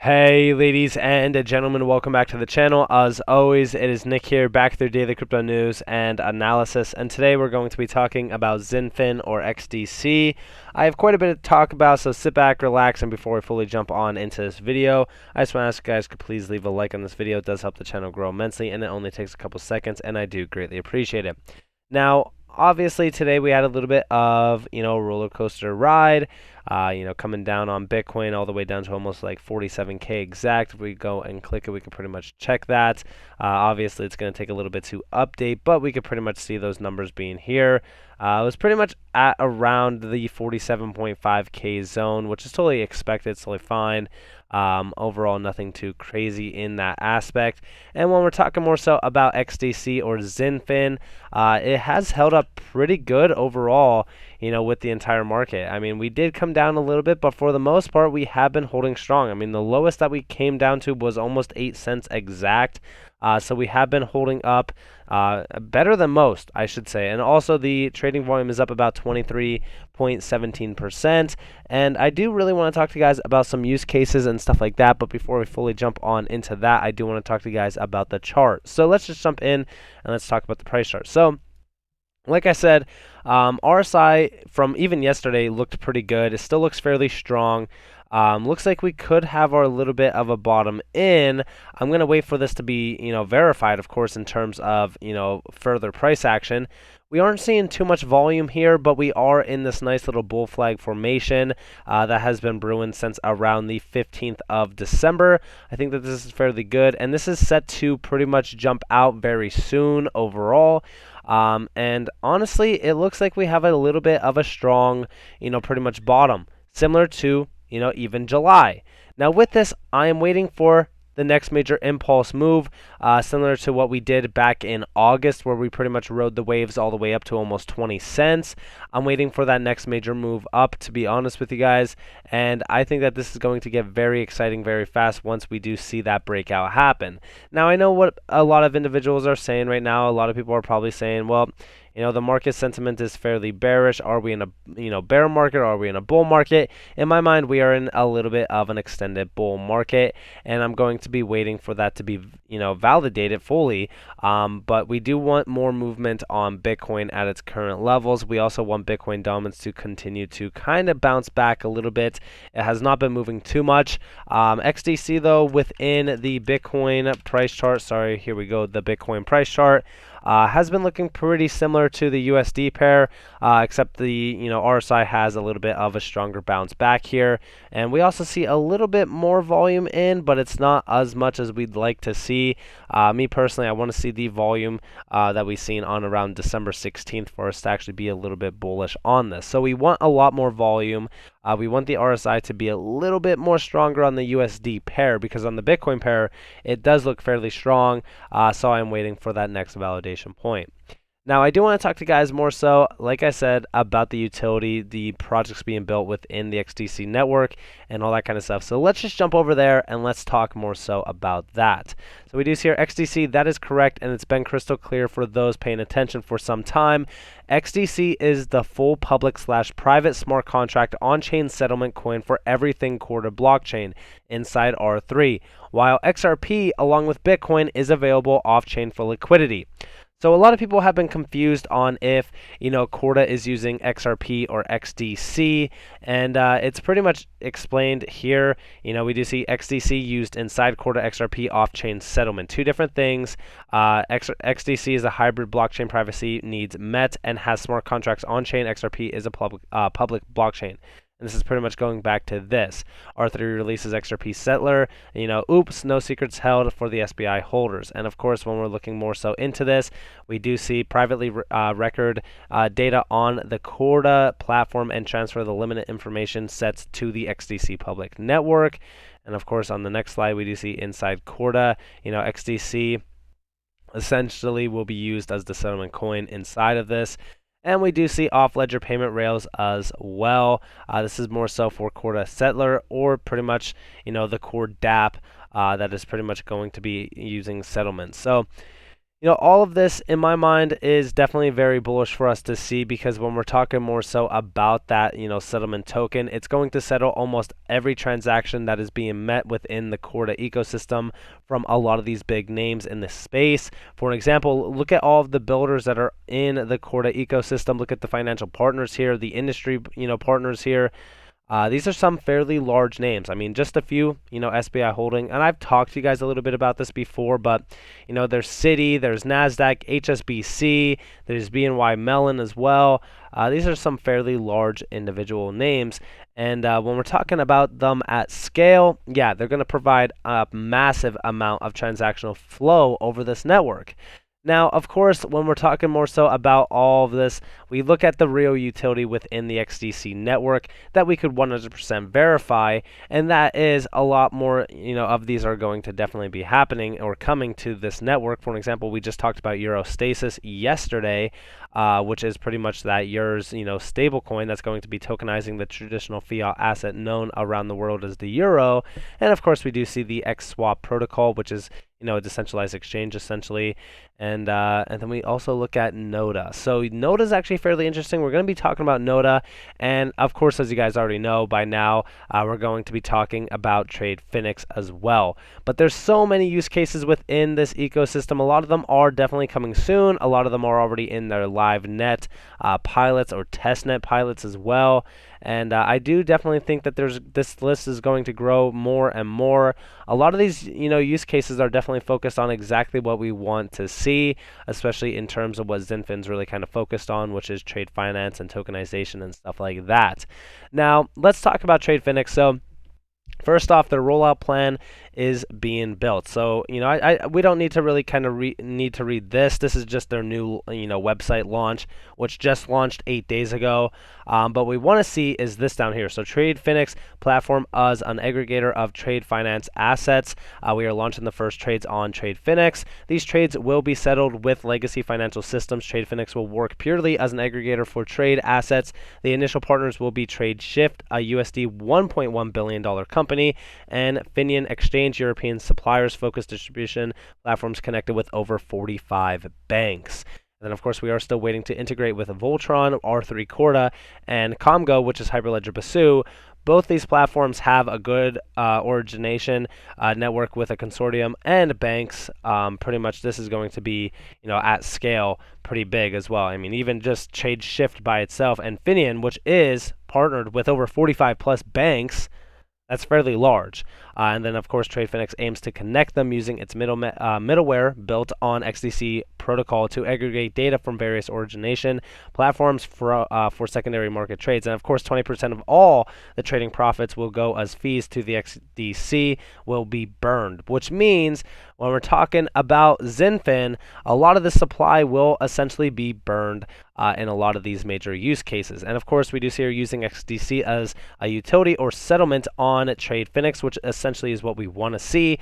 Hey ladies and gentlemen, welcome back to the channel. As always, it is Nick here, back with your daily crypto news and analysis, and today we're going to be talking about Xinfin or XDC. I have quite a bit to talk about, so sit back, relax, and before we fully jump on into this video, I just want to ask you guys to please leave a like on this video. It does help the channel grow immensely, and it only takes a couple seconds, and I do greatly appreciate it. Now, obviously today we had a little bit of, roller coaster ride, coming down on Bitcoin all the way down to almost like 47K exact. If we go and click it, we can pretty much check that. Obviously it's going to take a little bit to update, but we could pretty much see those numbers being here. It was pretty much at around the 47.5K zone, which is totally expected. It's totally fine. Overall, nothing too crazy in that aspect. And when we're talking more so about XDC or Xinfin, it has held up pretty good overall, with the entire market. I mean, we did come down a little bit, but for the most part, we have been holding strong. I mean, the lowest that we came down to was almost 8 cents exact. So we have been holding up better than most, I should say. And also the trading volume is up about 23.17%. And I do really want to talk to you guys about some use cases and stuff like that. But before we fully jump on into that, I do want to talk to you guys about the chart. So let's just jump in and let's talk about the price chart. So like I said, RSI from even yesterday looked pretty good. It still looks fairly strong. Looks like we could have our little bit of a bottom in. I'm going to wait for this to be, verified, of course, in terms of, further price action. We aren't seeing too much volume here, but we are in this nice little bull flag formation that has been brewing since around the 15th of December. I think that this is fairly good, and this is set to pretty much jump out very soon overall. And honestly, it looks like we have a little bit of a strong, pretty much bottom, similar to, even July. Now with this, I am waiting for the next major impulse move, similar to what we did back in August, where we pretty much rode the waves all the way up to almost 20 cents. I'm waiting for that next major move up, to be honest with you guys, and I think that this is going to get very exciting very fast once we do see that breakout happen. Now, I know what a lot of individuals are saying right now. A lot of people are probably saying, well, the market sentiment is fairly bearish. Are we in a, bear market, or are we in a bull market? In my mind, we are in a little bit of an extended bull market, and I'm going to be waiting for that to be, validated fully. But we do want more movement on Bitcoin at its current levels. We also want Bitcoin dominance to continue to kind of bounce back a little bit. It has not been moving too much. XDC, though, within the Bitcoin price chart, here we go, the Bitcoin price chart, has been looking pretty similar to the USD pair, except the RSI has a little bit of a stronger bounce back here, and we also see a little bit more volume in, but it's not as much as we'd like to see. Me personally, I want to see the volume that we've seen on around December 16th for us to actually be a little bit bullish on this. So we want a lot more volume. We want the RSI to be a little bit more stronger on the USD pair, because on the Bitcoin pair, it does look fairly strong. So I'm waiting for that next validation point. Now, I do want to talk to you guys more so, like I said, about the utility, the projects being built within the XDC network, and all that kind of stuff. So let's just jump over there and let's talk more so about that. So we do see here XDC, that is correct, and it's been crystal clear for those paying attention for some time. XDC is the full public/private smart contract on-chain settlement coin for everything Corda blockchain inside R3, while XRP, along with Bitcoin, is available off-chain for liquidity. So a lot of people have been confused on if, Corda is using XRP or XDC, and it's pretty much explained here. We do see XDC used inside Corda, XRP off-chain settlement. Two different things. XDC is a hybrid blockchain, privacy needs met, and has smart contracts on-chain. XRP is a public blockchain. And this is pretty much going back to this. R3 releases XRP Settler. Oops, no secrets held for the SBI holders. And of course, when we're looking more so into this, we do see privately record data on the Corda platform and transfer the limited information sets to the XDC public network. And of course, on the next slide, we do see inside Corda, XDC essentially will be used as the settlement coin inside of this. And we do see off-ledger payment rails as well. This is more so for Corda Settler, or pretty much, the core DApp that is pretty much going to be using settlements. So All of this in my mind is definitely very bullish for us to see, because when we're talking more so about that, settlement token, it's going to settle almost every transaction that is being met within the Corda ecosystem from a lot of these big names in the space. For an example, look at all of the builders that are in the Corda ecosystem. Look at the financial partners here, the industry, partners here. These are some fairly large names. I mean, just a few, SBI Holding, and I've talked to you guys a little bit about this before, but, there's Citi, there's NASDAQ, HSBC, there's BNY Mellon as well. These are some fairly large individual names, and when we're talking about them at scale, yeah, they're going to provide a massive amount of transactional flow over this network. Now, of course, when we're talking more so about all of this, we look at the real utility within the XDC network that we could 100% verify, and that is a lot more, of these are going to definitely be happening or coming to this network. For example, we just talked about Eurostasis yesterday, which is pretty much that Euros, stablecoin that's going to be tokenizing the traditional fiat asset known around the world as the euro. And of course, we do see the XSwap protocol, which is a decentralized exchange essentially, and then we also look at Noda. So Noda is actually fairly interesting. We're going to be talking about Noda, and of course, as you guys already know by now, we're going to be talking about TradeFinix as well. But there's so many use cases within this ecosystem. A lot of them are definitely coming soon. A lot of them are already in their live net pilots or testnet pilots as well. And I do definitely think that this list is going to grow more and more. A lot of these, use cases are definitely focused on exactly what we want to see, especially in terms of what Xinfin's really kind of focused on, which is trade finance and tokenization and stuff like that. Now, let's talk about TradeFinix. So, first off, their rollout plan is being built. So, we don't need to really kind of need to read this. This is just their new, website launch, which just launched 8 days ago. But we want to see is this down here. So TradeFinix platform as an aggregator of trade finance assets. We are launching the first trades on TradeFinix. These trades will be settled with legacy financial systems. TradeFinix will work purely as an aggregator for trade assets. The initial partners will be TradeShift, a USD $1.1 billion company, and Finian Exchange, European suppliers-focused distribution platforms connected with over 45 banks. And then, of course, we are still waiting to integrate with Voltron, R3 Corda, and Comgo, which is Hyperledger Basu. Both these platforms have a good origination network with a consortium and banks. Pretty much this is going to be, at scale pretty big as well. I mean, even just TradeShift by itself and Finian, which is partnered with over 45 plus banks, that's fairly large. And then, of course, TradeFinix aims to connect them using its middleware built on XDC protocol to aggregate data from various origination platforms for secondary market trades. And, of course, 20% of all the trading profits will go as fees to the XDC will be burned, which means when we're talking about Xinfin, a lot of the supply will essentially be burned in a lot of these major use cases. And, of course, we do see here using XDC as a utility or settlement on TradeFinix, which essentially is what we want to see.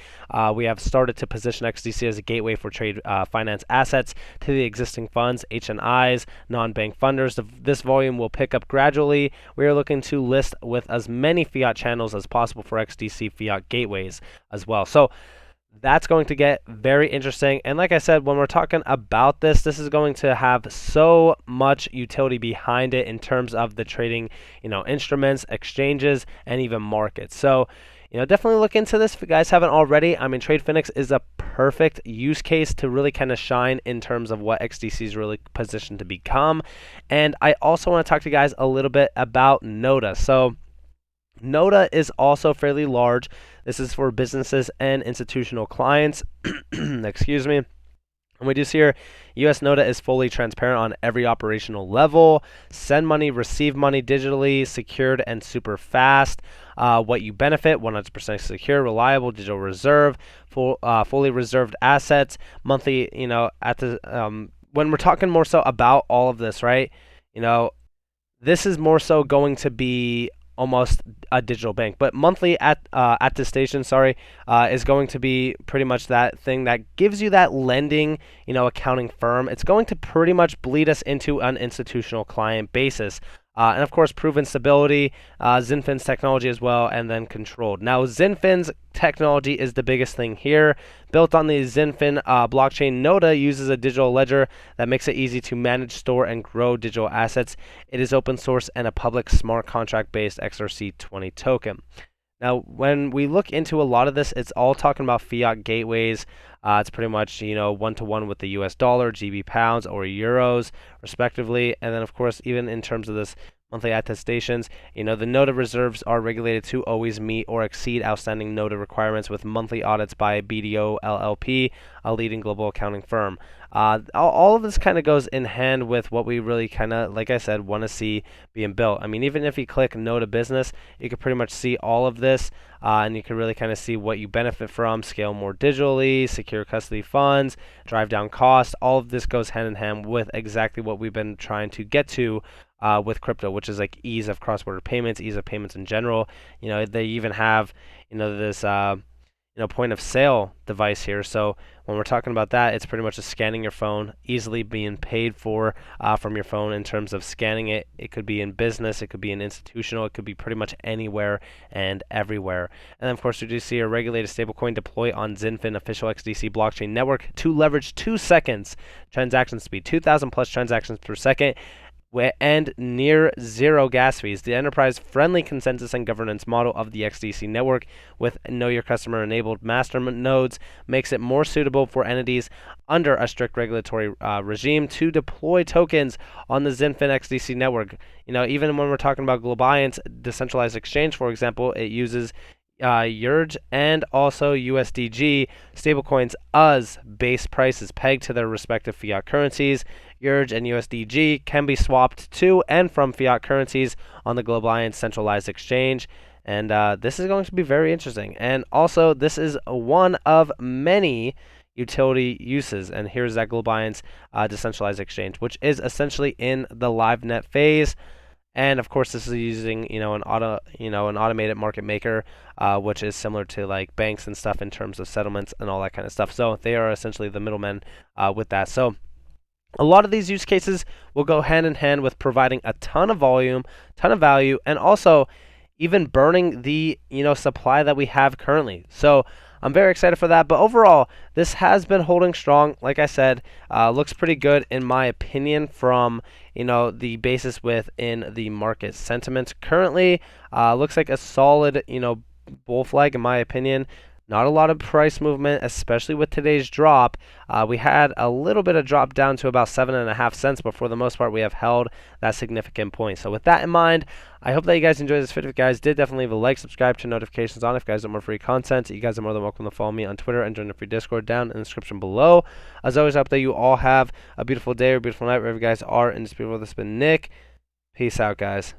We have started to position XDC as a gateway for trade finance assets to the existing funds, HNIs, non-bank funders. This volume will pick up gradually. We are looking to list with as many fiat channels as possible for XDC fiat gateways as well. So that's going to get very interesting. And like I said, when we're talking about this is going to have so much utility behind it in terms of the trading, instruments, exchanges, and even markets. So, definitely look into this if you guys haven't already. I mean, TradeFinix is a perfect use case to really kind of shine in terms of what XDC is really positioned to become. And I also want to talk to you guys a little bit about Noda. So Noda is also fairly large. This is for businesses and institutional clients. Excuse me. And we do see here, US Noda is fully transparent on every operational level. Send money, receive money digitally, secured, and super fast. What you benefit, 100% secure, reliable, digital reserve, fully reserved assets, monthly, at the, when we're talking more so about all of this, right? This is more so going to be almost a digital bank, but monthly attestation, is going to be pretty much that thing that gives you that lending, accounting firm. It's going to pretty much bleed us into an institutional client basis. And of course, proven stability, Xinfin's technology as well, and then controlled. Now, Xinfin's technology is the biggest thing here. Built on the Xinfin blockchain, Noda uses a digital ledger that makes it easy to manage, store, and grow digital assets. It is open source and a public smart contract-based XRC20 token. Now, when we look into a lot of this, it's all talking about fiat gateways. It's pretty much, one-to-one with the US dollar, GB pounds, or euros, respectively. And then, of course, even in terms of this monthly attestations, the NOTA reserves are regulated to always meet or exceed outstanding NOTA requirements with monthly audits by BDO LLP, a leading global accounting firm. All of this kind of goes in hand with what we really kind of, like I said, want to see being built. I mean, even if you click NOTA Business, you can pretty much see all of this, and you can really kind of see what you benefit from, scale more digitally, secure custody funds, drive down costs. All of this goes hand in hand with exactly what we've been trying to get to with crypto, which is like ease of cross-border payments, ease of payments in general. They even have, this point of sale device here. So when we're talking about that, it's pretty much just scanning your phone, easily being paid for from your phone in terms of scanning it. It could be in business, it could be in institutional, it could be pretty much anywhere and everywhere. And then of course we do see a regulated stablecoin deploy on Xinfin official XDC blockchain network to leverage 2 seconds transaction speed, 2,000 plus transactions per second, and near zero gas fees. The enterprise-friendly consensus and governance model of the XDC network with Know Your Customer enabled master nodes makes it more suitable for entities under a strict regulatory regime to deploy tokens on the Xinfin XDC network. Even when we're talking about Globiant's decentralized exchange, for example, it uses URG and also USDG stablecoins as base prices pegged to their respective fiat currencies. URG and USDG can be swapped to and from fiat currencies on the Globiant centralized exchange. And this is going to be very interesting. And also, this is one of many utility uses. And here's that Globiant's decentralized exchange, which is essentially in the LiveNet phase. And of course, this is using an automated market maker, which is similar to like banks and stuff in terms of settlements and all that kind of stuff. So they are essentially the middlemen with that. So a lot of these use cases will go hand in hand with providing a ton of volume, ton of value, and also even burning the supply that we have currently. So I'm very excited for that. But overall, this has been holding strong. Like I said, looks pretty good in my opinion from the basis within the market sentiment. Currently, looks like a solid bull flag in my opinion. Not a lot of price movement, especially with today's drop. We had a little bit of drop down to about 7.5 cents, but for the most part, we have held that significant point. So with that in mind, I hope that you guys enjoyed this video. If you guys did, definitely leave a like, subscribe, turn notifications on. If you guys want more free content, you guys are more than welcome to follow me on Twitter and join the free Discord down in the description below. As always, I hope that you all have a beautiful day or beautiful night wherever you guys are in this beautiful world. This has been Nick. Peace out, guys.